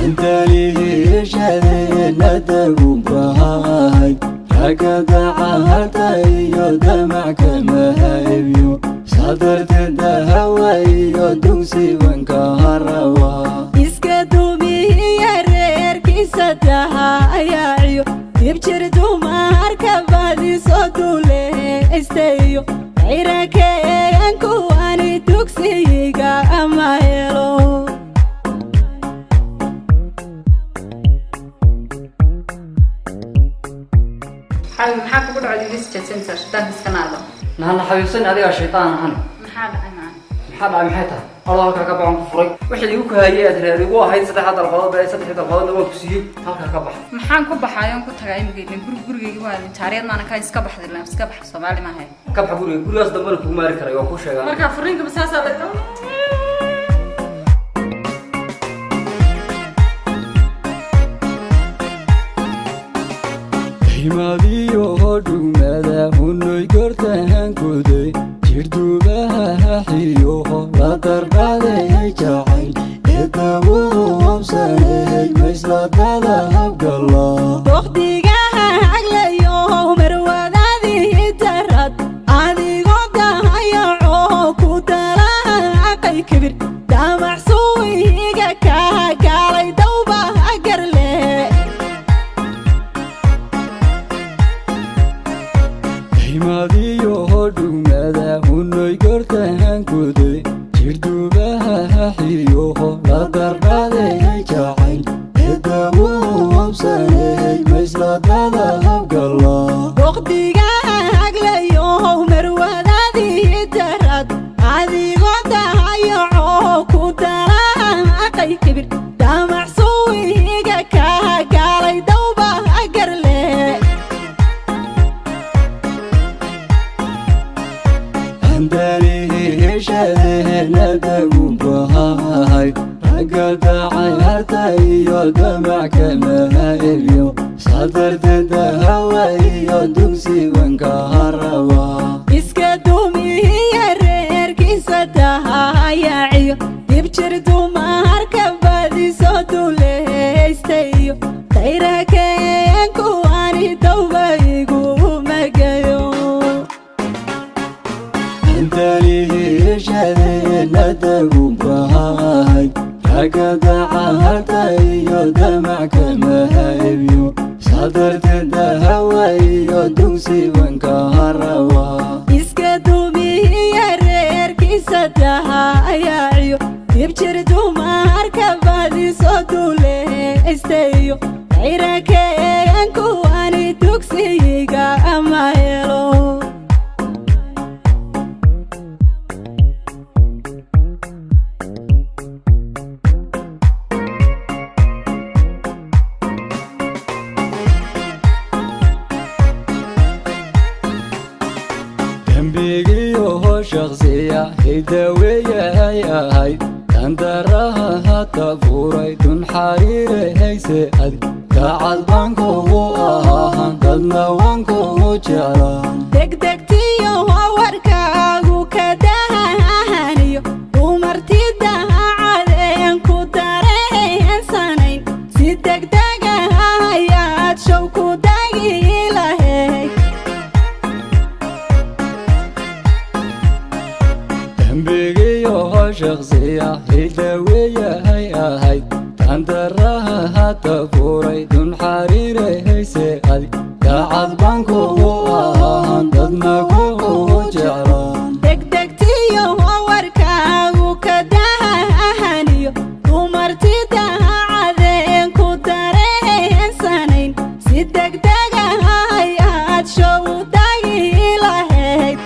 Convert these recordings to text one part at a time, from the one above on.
أنت لي شذينا تقوبهاي ركض عهرت يدمعك مهيبيو صدرت الدهوي دوسي وانكهروا اسكتوا بي يا رير كيستها يا عيو يبشردوا مركبة صوتوا ليه استيو غيرك انكو اني توكسيقا اما يلو حبيبي maxaa kugu dhacay liiska sensor tan iskanaado nahana xabiibsan adiga shaytaan ahan maxaa dhacay maxaa dhacay maxay tahay Allah halka ka baan ku furay wixii igu ka hayay aad reer igu ahayd saddex dalqadood bay saddex dalqadood waan ku siiyay halka ka bax maxaan ku baxayoon ku tagay imigay gurigayga waa taariikhda aan ka iska baxday la iska bax Soomaali ma ahay ka bax gurigaas dambe ku maari karay waa ku sheegaa marka furiinka basaasa la himaadiyo hodhumada hunoy gortahan kuday jirdhubaha xiyo la dardhaday jacayl eedawudu habsanay maysladada habgala doqdigaha aglayo marwadaadii darad adigoo dahayaco ku dalaaqay kibir damacsuwiga kaa gaalay dawba agarle himaadiyo hodhumada hunoy gortahan kuday jirdhubaha xiyo la dardhaday jacayl eedawudu habsanay maysladada habgala doqdigaha aglayo marwadaadii darad adigoo dahayaco ku dalaaqay kibir damacsuwiga kaa gaalay dawba agarle عندلي شذينا تقوبهاي ركض عهرت يدمعك مهيبيو صدرت الدهوي دوسي وانكهروا اسكتوا يا رير كيستها يا عيو يبشردوا مركبة صوتوا ليه استيو غيرك انكو اني دوبيقو مقايو أنت لي شذينا تقوبهاي ركض عهرت يدمعك مهيبيو صدرت الدهوي دوسي وانكهروا اسكتوا يا رير كيستها يا عيو يبشردوا مركبة صوتوا ليه استيو غيرك انكو اني توكسيقا اما يلو جنبيجيو شخصية هيداوية هاي تندرها تفوري دون حريري هي سعد قاعد بانكو آهان دلنا وانكو جعلان دقدقتيو warkaagu ka dahaniyo dumartidaha cadeen ku dareensanayn si degdeg ah ayaad show ku dagi lahayd جنبيجيو شخصية هيداوية هاي تندرها تفوري دون حريري هي سعد قاعد بانكو آهان دلنا كو جعلان degdegtiyo warkaagu ka dahaniyo dumartidaha cadeen ku dareensanayn si degdeg ah ayaad show dagi lahayd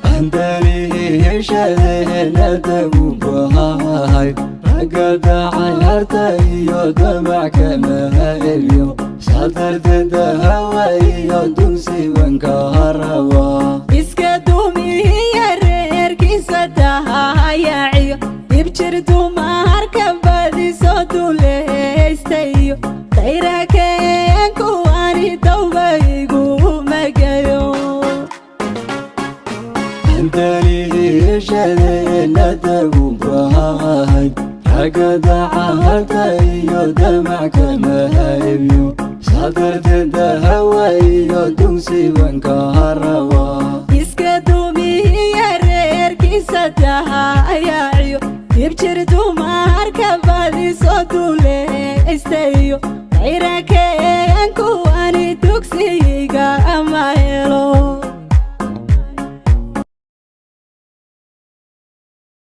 عندلي شذينا تقوبهاي ركض عهرت يدمعك مهيبيو صدرت الدهوي دوسي وانكهروا اسكتوا يا رير كيستها يا عيو يبشردوا مركبة صوتوا ليه استيو غيرك انكو اني دوبيقو مقايو عندلي bulshadeena dagubahay ragga dacaarta iyo damacka mahaybyo sadarteeda hawa iyo dugsigan ka harawa iska dumiya reerkiisa